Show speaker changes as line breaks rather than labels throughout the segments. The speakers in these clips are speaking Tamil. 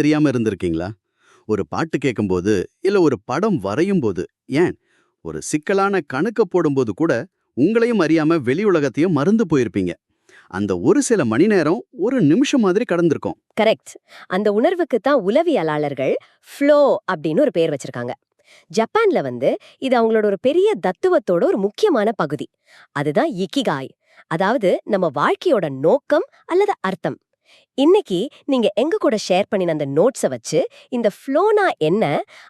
தெரியாம இருந்திருக்கீங்களா? ஒரு பாட்டு கேட்கும்போது, இல்ல ஒரு படம் வரையும்போது, ஏன் ஒரு சிக்கலான கணக்க போடும்போது கூட உங்களையும் அறியாம வெளி உலகத்தையும் மறந்து போயிருப்பீங்க. அந்த ஒரு சில மணி நேரம் ஒரு நிமிஷம் மாதிரி கடந்திருக்கும்.
கரெக்ட். அந்த உணர்வுக்கு தான் உளவியலாளர்கள் ஃப்ளோ அப்படின்னு ஒரு பேர் வச்சிருக்காங்க. ஜப்பான்ல இது அவங்களோட ஒரு பெரிய தத்துவத்தோட ஒரு முக்கியமான பகுதி. அதுதான் இக்கிகாய். அதாவது நம்ம வாழ்க்கையோட நோக்கம் அல்லது அர்த்தம். இன்னைக்கு நீங்க எங்க கூட ஷேர் பண்ணின அந்த நோட்ஸ வச்சு இந்த ஃப்ளோனா என்ன,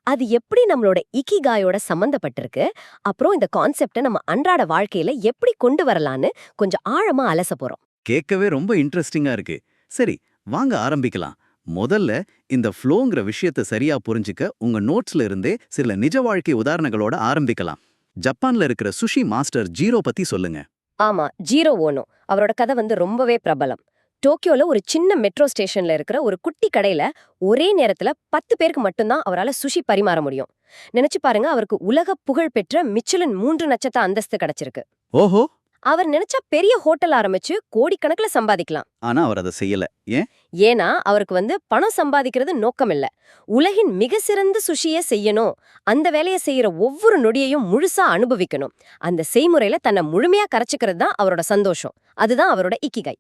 அது எப்படி நம்மளோட இக்கிகாயோட சம்பந்தப்பட்டிருக்கு, அப்புறம் இந்த கான்செப்ட நம்ம அன்றாட வாழ்க்கையில எப்படி கொண்டு வரலான்னு கொஞ்சம் ஆழமா அலச போறோம்.
கேட்கவே ரொம்ப இன்ட்ரெஸ்டிங்கா இருக்கு. சரி, வாங்க ஆரம்பிக்கலாம். முதல்ல இந்த ஃப்ளோங்கிற விஷயத்தை சரியா புரிஞ்சுக்க உங்க நோட்ஸ்ல இருந்தே சில நிஜ வாழ்க்கை உதாரணங்களோட ஆரம்பிக்கலாம். ஜப்பான்ல இருக்கிற சுஷி மாஸ்டர் ஜீரோ பத்தி சொல்லுங்க.
ஆமா, ஜீரோ ஓனோ. அவரோட கதை ரொம்பவே பிரபலம். டோக்கியோல ஒரு சின்ன மெட்ரோ ஸ்டேஷன்ல இருக்கிற ஒரு குட்டி கடையில ஒரே நேரத்துல 10 பேருக்கு மட்டும்தான் அவரால சுஷி பரிமாற முடியும். நினைச்சு பாருங்க, அவருக்கு உலக புகழ் பெற்ற மிச்சலின் 3 நட்சத்திர அந்தஸ்து கிடைச்சிருக்கு.
ஓஹோ!
அவர் நினைச்சா பெரிய ஹோட்டல் ஆரம்பிச்சு கோடிக்கணக்குல சம்பாதிக்கலாம்.
ஆனா அவர் அதை செய்யல. ஏன்?
ஏன்னா அவருக்கு பணம் சம்பாதிக்கிறது நோக்கம் இல்ல. உலகின் மிக சிறந்த சுஷியை செய்யணும். அந்த வேலையை செய்யற ஒவ்வொரு நொடியையும் முழுசா அனுபவிக்கணும். அந்த செய்முறையில தன்னை முழுமையா கரைச்சுக்கிறது தான் அவரோட சந்தோஷம். அதுதான் அவரோட இக்கிகை.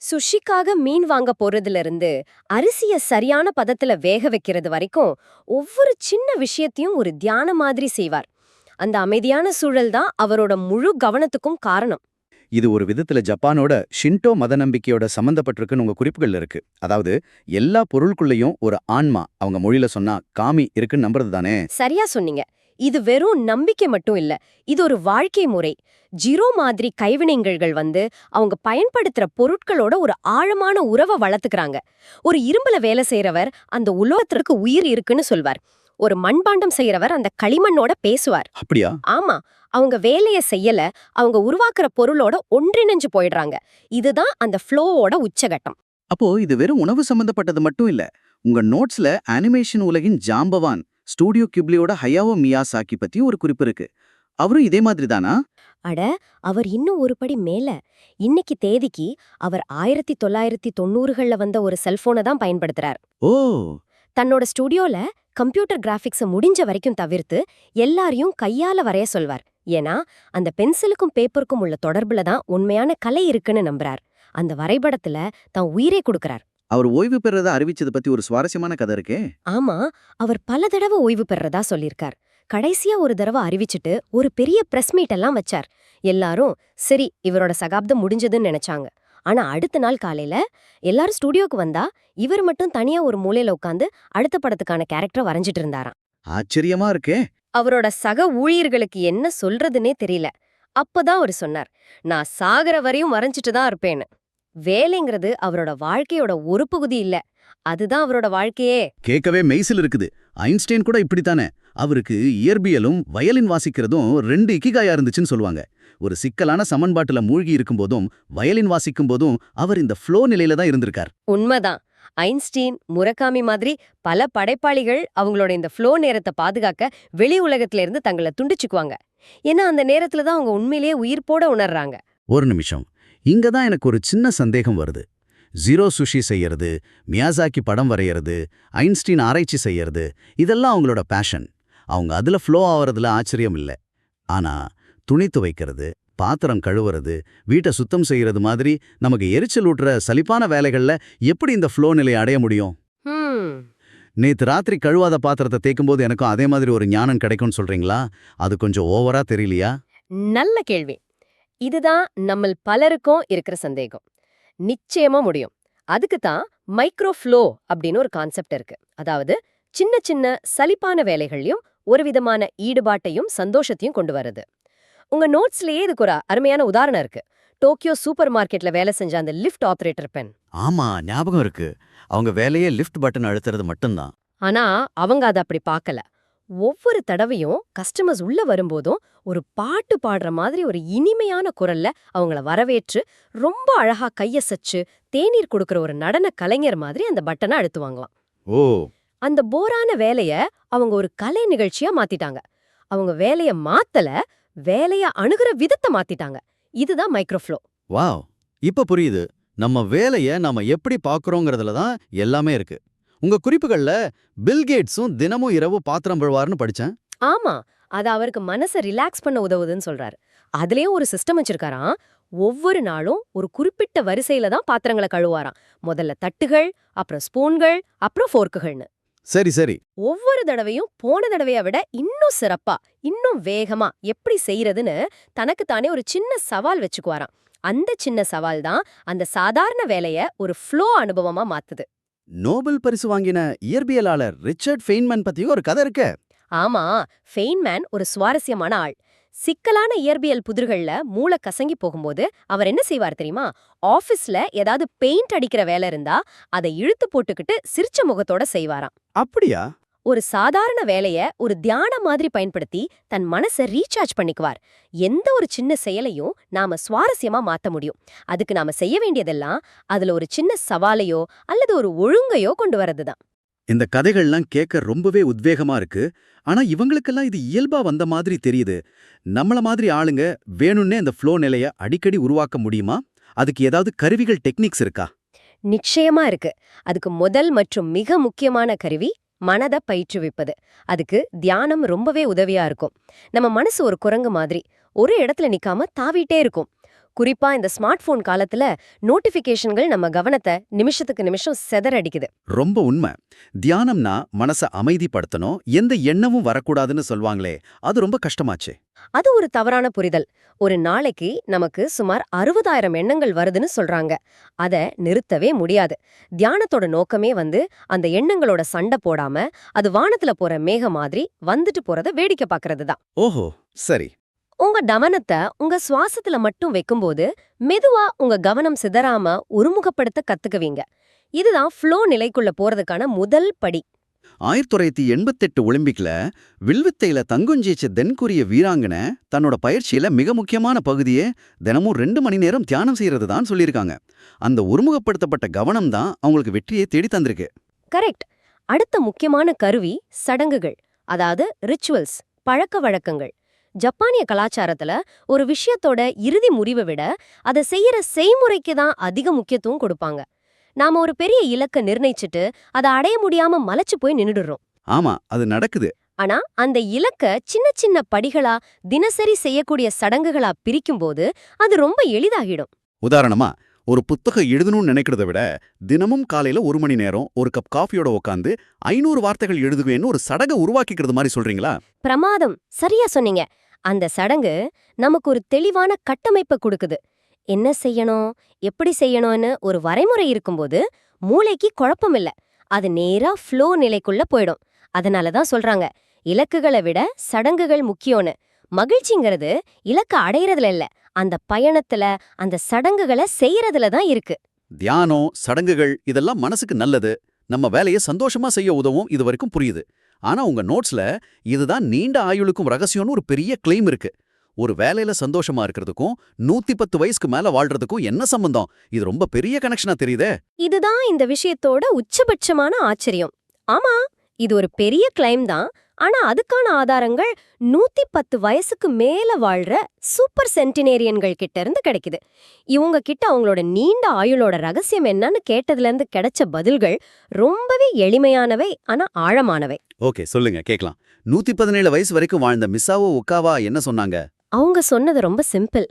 சுஷிக்காக மீன் வாங்க போறதுல இருந்து அரிசிய சரியான பதத்துல வேக வைக்கிறது வரைக்கும் ஒவ்வொரு சின்ன விஷயத்தையும் ஒரு தியான மாதிரி செய்வார். அந்த அமைதியான சூழல் தான் அவரோட முழு கவனத்துக்கும் காரணம்.
இது ஒரு விதத்துல ஜப்பானோட ஷின்டோ மத நம்பிக்கையோட சம்பந்தப்பட்டிருக்குன்னு உங்க குறிப்புகள் இருக்கு. அதாவது எல்லா பொருளுக்குள்ளேயும் ஒரு ஆன்மா, அவங்க மொழியில சொன்னா காமி இருக்குன்னு நம்புறது தானே?
சரியா சொன்னீங்க. இது வெறும் நம்பிக்கை மட்டும் இல்ல, இது ஒரு வாழ்க்கை முறை. ஜீரோ மாதிரி கைவினைஞர்கள் அவங்க பயன்படுத்துற பொருட்களோட ஒரு ஆழமான உறவை வளர்த்துக்கிறாங்க. ஒரு இரும்புல வேலை செய்யறவர் அந்த உலோகத்திற்கு உயிர் இருக்குன்னு சொல்வார். ஒரு மண்பாண்டம் செய்யறவர் அந்த களிமண்ணோட பேசுவார்.
அப்படியா?
ஆமா, அவங்க வேலைய செய்யல, அவங்க உருவாக்குற பொருளோட ஒன்றிணைஞ்சு போயிடுறாங்க. இதுதான் அந்த ஃப்ளோவோட உச்சகட்டம்.
அப்போ இது வெறும் உணவு சம்பந்தப்பட்டது மட்டும் இல்ல. உங்க நோட்ஸ்ல அனிமேஷன் உலகின் ஜாம்பவான் ஸ்டூடியோ கிப்லியோட ஹயாவோ மியாசாக்கி பத்தி ஒரு குறிப்பு இருக்கு. அவரும் இதே மாதிரி தானா?
அட, அவர் இன்னும் ஒரு படி மேல. இன்னைக்கு தேதிக்கு அவர் 1990கள்ல வந்த ஒரு செல்போனை தான் பயன்படுத்துறார்.
ஓ!
தன்னோட ஸ்டுடியோல கம்ப்யூட்டர் கிராபிக்ஸ முடிஞ்ச வரைக்கும் தவிர்த்து எல்லாரையும் கையால வரைய சொல்வார். ஏன்னா அந்த பென்சிலுக்கும் பேப்பருக்கும் உள்ள தொடர்புல தான் உண்மையான கலை இருக்குன்னு நம்புறார். அந்த வரைபடத்துல தான் உயிரே கொடுக்கறார்.
அவர் ஓய்வு பெறத அறிவிச்சது பத்தி ஒரு சுவாரஸ்யமான கதை இருக்கே.
ஆமா, அவர் பல தடவை ஓய்வு பெறறதா சொல்லிருக்கார். கடைசியா ஒரு தடவை அறிவிச்சிட்டு ஒரு பெரிய பிரஸ் மீட் எல்லாம் வச்சார். எல்லாரும் சரி, இவரோட சகாப்தம் முடிஞ்சதுன்னு நினைச்சாங்க. ஆனா அடுத்த நாள் காலையில எல்லாரும் ஸ்டுடியோக்கு வந்தா இவர் மட்டும் தனியா ஒரு மூலையில உட்காந்து அடுத்த படத்துக்கான கேரக்டரை வரைஞ்சிட்டு இருந்தாராம்.
ஆச்சரியமா இருக்கே.
அவரோட சக ஊழியர்களுக்கு என்ன சொல்றதுன்னே தெரியல. அப்பதான் அவர் சொன்னார், நான் சாகர வரையும் வரைஞ்சிட்டு தான் இருப்பேன்னு. வேலைங்கிறது அவரோட வாழ்க்கையோட ஒரு பகுதி இல்ல, அதுதான் அவரோட வாழ்க்கையே.
கேட்கவே மெய்சில் இருக்குது. ஐன்ஸ்டைன் கூட இப்படித்தானே. அவருக்கு இயற்பியலும் வயலின் வாசிக்கிறதும் 2 இக்கிகாயா இருந்துச்சுன்னு சொல்லுவாங்க. ஒரு சிக்கலான சமன்பாட்டுல மூழ்கி இருக்கும்போதும் வயலின் வாசிக்கும் போதும் அவர் இந்த ஃப்ளோ நிலையில தான் இருந்திருக்கார்.
உண்மைதான். ஐன்ஸ்டீன், முரகாமி மாதிரி பல படைப்பாளிகள் அவங்களோட இந்த ஃப்ளோ நேரத்தை பாதுகாக்க வெளி உலகத்துல இருந்து தங்களை துண்டிச்சுக்குவாங்க. ஏன்னா அந்த நேரத்துல தான் அவங்க உண்மையிலேயே உயிர்ப்போட உணர்றாங்க.
ஒரு நிமிஷம், இங்க தான் எனக்கு ஒரு சின்ன சந்தேகம் வருது. ஜீரோ சுஷி செய்யறது, மியாசாக்கி படம் வரையறது, ஐன்ஸ்டீன் ஆராய்ச்சி செய்யறது, இதெல்லாம் அவங்களோட பேஷன். அவங்க அதுல ஃப்ளோ ஆவறதுல ஆச்சரியம் இல்லை. ஆனா துணி துவைக்கிறது, பாத்திரம் கழுவுறது, வீட்டை சுத்தம் செய்யறது மாதிரி நமக்கு எரிச்சல் ஊட்டுற சலிப்பான வேலைகள்ல எப்படி இந்த ஃப்ளோ நிலையை அடைய முடியும்? நேத்து ராத்திரி கழுவாத பாத்திரத்தை தேய்க்கும்போது எனக்கும் அதே மாதிரி ஒரு ஞானம் கிடைக்கும்னு சொல்றீங்களா? அது கொஞ்சம் ஓவரா தெரியலையா?
நல்ல கேள்வி. இதுதான் நம்மள் பலருக்கும் இருக்கிற சந்தேகம். நிச்சயமா முடியும். அதுக்கு தான் மைக்ரோ ஃப்ளோ அப்படின்னு ஒரு கான்செப்ட் இருக்கு. அதாவது சின்ன சின்ன சலிப்பான வேலைகள்லயும் ஒரு விதமான ஈடுபாட்டையும் சந்தோஷத்தையும் கொண்டு வருது. உங்க நோட்ஸ்லயே இதுக்கு ஒரு அருமையான உதாரணம் இருக்கு. டோக்கியோ சூப்பர் மார்க்கெட்ல வேலை செஞ்ச அந்த லிஃப்ட் ஆபரேட்டர் பெண்.
ஆமா, ஞாபகம் இருக்கு. அவங்க வேலையே லிஃப்ட் பட்டன் அழுத்துறது மட்டும்தான்.
ஆனா அவங்க அதை அப்படி பார்க்கல. ஒவ்வொரு தடவையும் கஸ்டமர்ஸ் உள்ள வரும்போதும் ஒரு பாட்டு பாடுற மாதிரி ஒரு இனிமையான குரல்ல அவங்கள வரவேற்று ரொம்ப அழகா கையசச்சு தேநீர் கொடுக்கற ஒரு நடன கலைஞர் மாதிரி அந்த பட்டனை அழுத்துவாங்களாம்.
ஓ!
அந்த போரான வேலைய அவங்க ஒரு கலை நிகழ்ச்சியா மாத்திட்டாங்க. அவங்க வேலைய மாத்தல, வேலைய அணுகுற விதத்தை மாத்திட்டாங்க. இதுதான் மைக்ரோஃப்ளோ.
வாவ்! இப்ப புரியுது. நம்ம வேலைய நாம எப்படி பார்க்கறோங்கிறதுல தான் எல்லாமே இருக்கு.
உங்க குறிப்புகள்ல பில் கேட்ஸும் தினமும் இரவு பாத்திரம் கழுவாருன்னு படிச்சேன்.
ஆமா, அது அவருக்கு மனசை ரிலாக்ஸ் பண்ண உதவுதுன்னு சொல்றாரு. அதுலயும் ஒரு சிஸ்டம் வச்சிருக்காராம். ஒவ்வொரு நாளும் ஒரு குறிப்பிட்ட வரிசையில தான் பாத்திரங்களை கழுவாராம். முதல்ல தட்டுகள், அப்புறம் ஸ்பூன்கள், அப்புறம் ஃபோர்க்குகள்னு.
சரி சரி.
ஒவ்வொரு தடவையும் போன தடவைய விட இன்னும் சிறப்பா, இன்னும் வேகமா எப்படி செய்யறதுன்னு தனக்கு தானே ஒரு சின்ன சவால் வச்சுக்குவாராம். அந்த சின்ன சவால் தான் அந்த சாதாரண வேலைய ஒரு ஃப்ளோ அனுபவமா மாத்துது.
நோபல் பரிசு வாங்கின இயற்பியலாளர் ரிச்சர்ட் ஃபெய்ன்மேன் பத்தியும் ஒரு கதை இருக்கு.
ஆமா, ஃபெய்ன்மேன் ஒரு சுவாரஸ்யமான ஆள். சிக்கலான இயற்பியல் புதிர்கள்ல மூளை கசங்கி போகும்போது அவர் என்ன செய்வார் தெரியுமா? ஆபீஸ்ல ஏதாவது பெயிண்ட் அடிக்கிற வேலை இருந்தா அதை இழுத்து போட்டுக்கிட்டு சிரிச்ச முகத்தோட செய்வாராம்.
அப்படியா?
ஒரு சாதாரண வேலைய ஒரு தியானம் மாதிரி பயன்படுத்தி தன் மனசை ரீசார்ஜ் பண்ணிக்குவார். எந்த ஒரு சின்ன செயலையும் நாம சுவாரஸ்யமா மாத்த முடியும். அதுக்கு நாம செய்ய வேண்டியதெல்லாம் அதுல ஒரு சின்ன சவாலையோ அல்லது ஒரு ஒழுங்கையோ கொண்டு வரதுதான்.
இந்த கதைகள்லாம் கேட்க ரொம்பவே உத்வேகமா இருக்கு. ஆனா இவங்களுக்கெல்லாம் இது இயல்பா வந்த மாதிரி தெரியுது. நம்மள மாதிரி ஆளுங்க வேணும்னே இந்த ஃப்ளோ நிலைய அடிக்கடி உருவாக்க முடியுமா? அதுக்கு ஏதாவது கருவிகள், டெக்னிக்ஸ் இருக்கா?
நிச்சயமா இருக்கு. அதுக்கு முதல் மற்றும் மிக முக்கியமான கருவி மனதை பயிற்றுவிப்பது. அதுக்கு தியானம் ரொம்பவே உதவியா இருக்கும். நம்ம மனசு ஒரு குரங்கு மாதிரி ஒரு இடத்துல நிக்காம தாவிட்டே இருக்கும். குறிப்பா இந்த ஸ்மார்ட் போன் காலத்துல நோட்டிபிகேஷன்கள் நம்ம கவனத்தை நிமிஷத்துக்கு நிமிஷம் செதறடிக்குது.
ரொம்ப உண்மை. தியானம்னா மனச அமைதிப்படுத்தணும், எந்த எண்ணமும் வரக்கூடாதுன்னு சொல்வாங்களே, அது ரொம்ப கஷ்டமாச்சே.
அது ஒரு தவறான புரிதல். ஒரு நாளைக்கு நமக்கு சுமார் 60,000 எண்ணங்கள் வருதுன்னு சொல்றாங்க. அத நிறுத்தவே முடியாது. தியானத்தோட நோக்கமே அந்த எண்ணங்களோட சண்டை போடாம அது வானத்துல போற மேகம் மாதிரி வந்துட்டு போறத வேடிக்கை பார்க்கறது தான்.
ஓஹோ, சரி.
உங்க கவனத்தை உங்க சுவாசத்துல மட்டும் வைக்கும்போது மெதுவா உங்க கவனம் சிதறாம ஒருமுகப்படுத்த கத்துக்குவீங்க. இதுதான் ஃப்ளோ நிலைக்குள்ள போறதுக்கான முதல் படி.
1988 ஒலிம்பிக்ல வில்வித்தையில தங்கம் ஜெயிச்ச தென்கொரிய வீராங்கனை தன்னோட பயிற்சியில மிக முக்கியமான பகுதியே தினமும் 2 மணி நேரம் தியானம் செய்யறது தான் சொல்லியிருக்காங்க. அந்த ஒருமுகப்படுத்தப்பட்ட கவனம் தான் அவங்களுக்கு வெற்றியை தேடி தந்திருக்கு.
கரெக்ட். அடுத்த முக்கியமான கருவி சடங்குகள், அதாவது ரிச்சுவல்ஸ், பழக்க வழக்கங்கள். ஜப்பானிய கலாச்சாரத்துல ஒரு விஷயத்தோட இறுதி முடிவை விட அதை செய்யற செய்முறைக்கு தான் அதிக முக்கியத்துவம் கொடுப்பாங்க. நாம ஒரு பெரிய இலக்க நிர்ணயிச்சுட்டு அதை அடைய முடியாம மலைச்சு போய் நின்னுடுறோம்.
ஆமா, அது நடக்குது.
ஆனா அந்த இலக்க சின்ன சின்ன படிகளா தினசரி செய்யக்கூடிய சடங்குகளா பிரிக்கும்போது அது ரொம்ப எளிதாகிடும்.
உதாரணமா, ஒரு புத்தகம் எழுதணும்னு நினைக்கிறத விட தினமும் காலையில 1 மணி நேரம் ஒரு கப் காஃபியோட உட்காந்து 500 வார்த்தைகள் எழுதுவேன்னு ஒரு சடங்கை உருவாக்கிக்கிறது மாதிரி சொல்றீங்களா?
பிரமாதம், சரியா சொன்னீங்க. அந்த சடங்கு நமக்கு ஒரு தெளிவான கட்டமைப்பை கொடுக்குது. என்ன செய்யணும், எப்படி செய்யணும்னு ஒரு வரைமுறை இருக்கும்போது மூளைக்கு குழப்பம் இல்ல. அது நேரா ஃப்ளோ நிலைக்குள்ள போயிடும். அதனாலதான் சொல்றாங்க, இலக்குகளை விட சடங்குகள் முக்கியம்னு. மகிழ்ச்சிங்கிறது இலக்க அடையறதுல இல்ல, அந்த பயணத்துல அந்த சடங்குகளை செய்யறதுல தான் இருக்கு.
தியானம், சடங்குகள் இதெல்லாம் மனசுக்கு நல்லது, நம்ம வேலையை சந்தோஷமா செய்ய உதவும், இது வரைக்கும் புரியுது. ஆனா உங்க நோட்ஸ்ல இதுதான் நீண்ட ஆயுளுக்கும் ரகசியம்னு ஒரு பெரிய கிளைம் இருக்கு. ஒரு வேலையில சந்தோஷமா இருக்கிறதுக்கும் 110 வயசுக்கு மேல வாழ்றதுக்கும் என்ன சம்பந்தம்? இது ரொம்ப பெரிய கனெக்ஷனா தெரியுதே.
இதுதான் இந்த விஷயத்தோட உச்சபட்சமான ஆச்சரியம். ஆமா, இது ஒரு பெரிய கிளைம் தான். ஆனா அதுக்கான ஆதாரங்கள் 110 வயசுக்கு மேல வாழ்ற சூப்பர் சென்டினேரியன்கள் கிட்ட இருந்து கிடைக்குது. இவங்க கிட்ட அவங்களோட நீண்ட ஆயுளோட ரகசியம் என்னன்னு கேட்டதுல இருந்து கிடைச்ச பதில்கள் ரொம்பவே எளிமையானவை, ஆனா ஆழமானவை.
ஓகே, சொல்லுங்க கேக்கலாம். 117 வயசு வரைக்கும் வாழ்ந்த மிசாவோ ஒக்காவா என்ன சொன்னாங்க?
அவங்க சொன்னது ரொம்ப சிம்பிள்.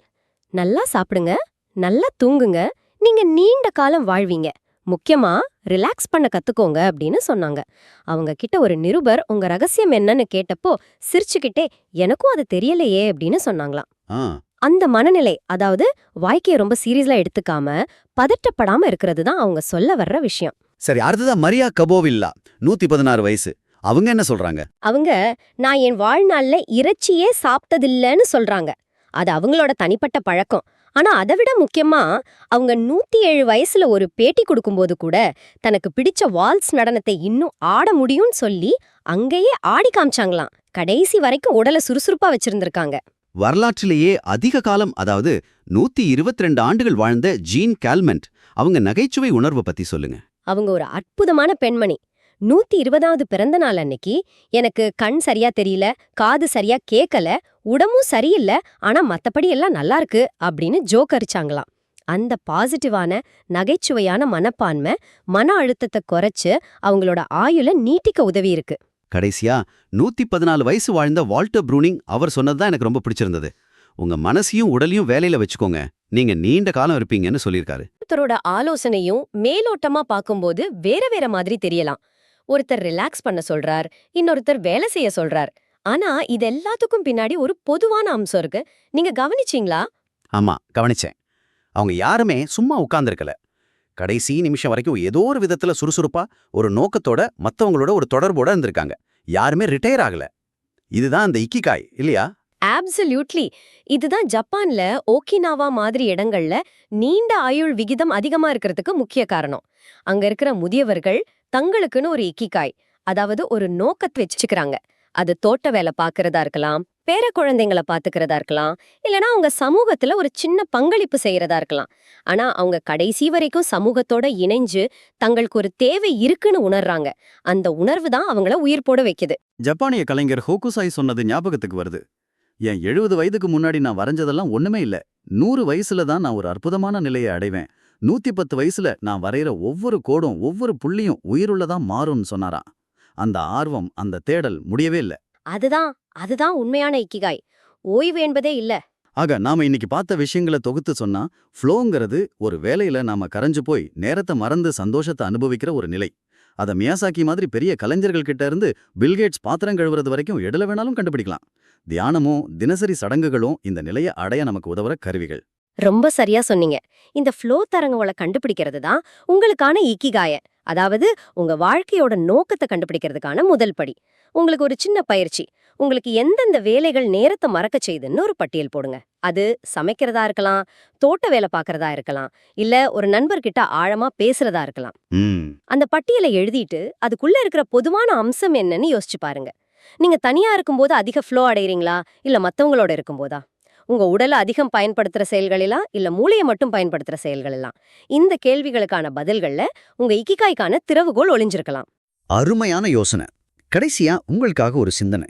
நல்லா சாப்பிடுங்க, நல்லா தூங்குங்க, நீங்க நீண்ட காலம் வாழ்வீங்க. முக்கியமா ரிலாக்ஸ் பண்ண கத்துக்கோங்க அப்படின்னு சொன்னாங்க. அவங்க கிட்ட ஒரு நிருபர் உங்க ரகசியம் என்னன்னு கேட்டப்போ சிரிச்சுக்கிட்டே எனக்கும் அது தெரியலையே அப்படின்னு சொன்னாங்களாம். அந்த மனநிலை, அதாவது வாழ்க்கையை ரொம்ப சீரியஸா எடுத்துக்காம பதட்டப்படாம இருக்கிறது தான் அவங்க சொல்ல வர்ற விஷயம்.
சரி, அடுத்ததான் மரியா கபோவில்லா, 116 வயசு. அவங்க என்ன சொல்றாங்க?
அவங்க நான் என் வாழ்நாள்ல இறைச்சியே சாப்பிட்டதில்லன்னு சொல்றாங்க. அது அவங்களோட தனிப்பட்ட பழக்கம். ஆனா அதை விட முக்கியமா அவங்க 107 வயசுல ஒரு பேட்டி கொடுக்கும்போது கூட தனக்கு பிடிச்ச வால்ஸ் நடனத்தை இன்னும் ஆட முடியும்னு சொல்லி அங்கேயே ஆடி காமிச்சாங்களாம். கடைசி வரைக்கும் உடலை சுறுசுறுப்பா வச்சிருந்திருக்காங்க.
வரலாற்றிலேயே அதிக காலம், அதாவது 122 ஆண்டுகள் வாழ்ந்த ஜீன் கால்மெண்ட், அவங்க நகைச்சுவை உணர்வு பத்தி சொல்லுங்க.
அவங்க ஒரு அற்புதமான பெண்மணி. 120வது பிறந்த நாள் அன்னைக்கு எனக்கு கண் சரியா தெரியல, காது சரியா கேட்கல, உடம்பும் சரியில்லை, ஆனா மத்தபடி எல்லாம் நல்லா இருக்கு அப்படின்னு ஜோக் அடிச்சாங்களாம். அந்த பாசிட்டிவான நகைச்சுவையான மனப்பான்மை மன அழுத்தத்தை குறைச்சு அவங்களோட ஆயுள நீட்டிக்க உதவி இருக்கு.
கடைசியா 114 வயசு வாழ்ந்த வால்டர் ப்ரூனிங் அவர் சொன்னதுதான் எனக்கு ரொம்ப பிடிச்சிருந்தது. உங்க மனசையும் உடலையும் வேலையில வச்சுக்கோங்க, நீங்க நீண்ட காலம் இருப்பீங்கன்னு சொல்லியிருக்காரு.
ஒருத்தரோட ஆலோசனையும் மேலோட்டமா பார்க்கும்போது வேற வேற மாதிரி தெரியலாம். ஒருத்தர் ரிலாக்ஸ் பண்ண சொல்றார், இன்னொருத்தர் வேலை செய்ய சொல்றார். ஆனா இது எல்லாத்துக்கும் பின்னாடி ஒரு பொதுவான அம்சம் இருக்கு. நீங்க கவனிச்சீங்களா?
ஆமா, கவனிச்சேன். அவங்க யாருமே சும்மா உட்கார்ந்திருக்கல. கடைசி நிமிஷம் வரைக்கும் ஏதோ ஒரு விதத்துல சுறுசுறுப்பா ஒரு நோக்கத்தோட மத்தவங்களோட ஒரு தொடர்போட இருந்திருக்காங்க. யாருமே ரிட்டையர் ஆகல. இதுதான் அந்த இக்கிகாய் இல்லையா?
ஆப்சல்யூட்லி. இதுதான் ஜப்பான்ல ஓகினாவா மாதிரி இடங்கள்ல நீண்ட ஆயுள் விகிதம் அதிகமா இருக்கிறதுக்கு முக்கிய காரணம். அங்க இருக்கிற முதியவர்கள் தங்களுக்குன்னு ஒரு இக்கிகாய், அதாவது ஒரு நோக்கத்தை வச்சுக்கிறாங்க. அது தோட்ட வேலை பார்க்கறதா இருக்கலாம், பேர குழந்தைங்களை பாத்துக்கிறதா இருக்கலாம், இல்லனா அவங்க சமூகத்துல ஒரு சின்ன பங்களிப்பு செய்யறதா இருக்கலாம். ஆனா அவங்க கடைசி வரைக்கும் சமூகத்தோட இணைஞ்சு தங்களுக்கு ஒரு தேவை இருக்குன்னு உணர்றாங்க. அந்த உணர்வு தான் அவங்கள உயிர் போட வைக்குது.
ஜப்பானிய கலைஞர் ஹோகுசாய் சொன்னது ஞாபகத்துக்கு வருது. என் 70 வயதுக்கு முன்னாடி நான் வரைஞ்சதெல்லாம் ஒண்ணுமே இல்ல. 100 வயசுல தான் நான் ஒரு அற்புதமான நிலையை அடைவேன். 110 வயசுல நான் வரைகிற ஒவ்வொரு கோடும் ஒவ்வொரு புள்ளியும் உயிருள்ளதா மாறும்னு சொன்னாராம். அந்த ஆர்வம், அந்த தேடல் முடியவே இல்ல.
அதுதான் உண்மையான இக்கிகாய். ஓய்வு என்பதே இல்ல.
ஆக நாம இன்னைக்கு பார்த்த விஷயங்களை தொகுத்து சொன்னா, ஃப்ளோங்கிறது ஒரு வேலையில நாம கரைஞ்சு போய் நேரத்தை மறந்து சந்தோஷத்தை அனுபவிக்கிற ஒரு நிலை. அத மியாசாக்கி மாதிரி பெரிய கலைஞர்கள் கிட்ட இருந்து பில்கேட்ஸ் பாத்திரம் கழுவுறது வரைக்கும் எதுல வேணாலும் கண்டுபிடிக்கலாம். தியானமும் தினசரி சடங்குகளும் இந்த நிலையை அடைய நமக்கு உதவுற கருவிகள்.
ரொம்ப சரியா சொன்னீங்க. இந்த ஃப்ளோ தரங்களை கண்டுபிடிக்கிறது தான் உங்களுக்கான இக்கிகாய, அதாவது உங்க வாழ்க்கையோட நோக்கத்தை கண்டுபிடிக்கிறதுக்கான முதல் படி. உங்களுக்கு ஒரு சின்ன பயிற்சி. உங்களுக்கு எந்தெந்த வேலைகள் நேரத்தை மறக்க செய்யுதுன்னு ஒரு பட்டியல் போடுங்க. அது சமைக்கிறதா இருக்கலாம், தோட்ட வேலை பார்க்கறதா இருக்கலாம், இல்ல ஒரு நண்பர்கிட்ட ஆழமா பேசுறதா இருக்கலாம். அந்த பட்டியலை எழுதிட்டு அதுக்குள்ள இருக்கிற பொதுவான அம்சம் என்னன்னு யோசிச்சு பாருங்க. நீங்க தனியா இருக்கும்போது அதிக ஃப்ளோ அடையறீங்களா, இல்ல மத்தவங்களோட இருக்கும்போதா? உங்க உடலை அதிகம் பயன்படுத்துற செயல்களெல்லாம், இல்ல மூளையை மட்டும் பயன்படுத்துற செயல்களெல்லாம்? இந்த கேள்விகளுக்கான பதில்கள்ல உங்க இக்கிகாய்க்கான திறவுகோல் ஒளிஞ்சிருக்கலாம்.
அருமையான யோசனை. கடைசியா உங்களுக்காக ஒரு சிந்தனை.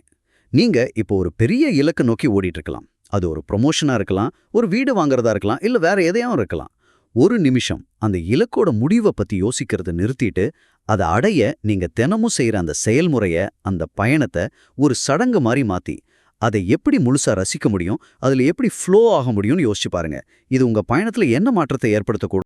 நீங்க இப்போ ஒரு பெரிய இலக்கை நோக்கி ஓடிட்டு இருக்கலாம். அது ஒரு ப்ரொமோஷனா இருக்கலாம், ஒரு வீடு வாங்குறதா இருக்கலாம், இல்ல வேற எதையும் இருக்கலாம். ஒரு நிமிஷம் அந்த இலக்கோட முடிவை பத்தி யோசிக்கிறத நிறுத்திட்டு, அதை அடைய நீங்க தினமும் செய்யற அந்த செயல்முறைய, அந்த பயணத்தை ஒரு சடங்கு மாதிரி மாத்தி அதை எப்படி முழுசா ரசிக்க முடியும், அதுல எப்படி ஃப்ளோ ஆக முடியும்னு யோசிச்சு பாருங்க. இது உங்க பயணத்துல என்ன மாற்றத்தை ஏற்படுத்தக்கூடும்?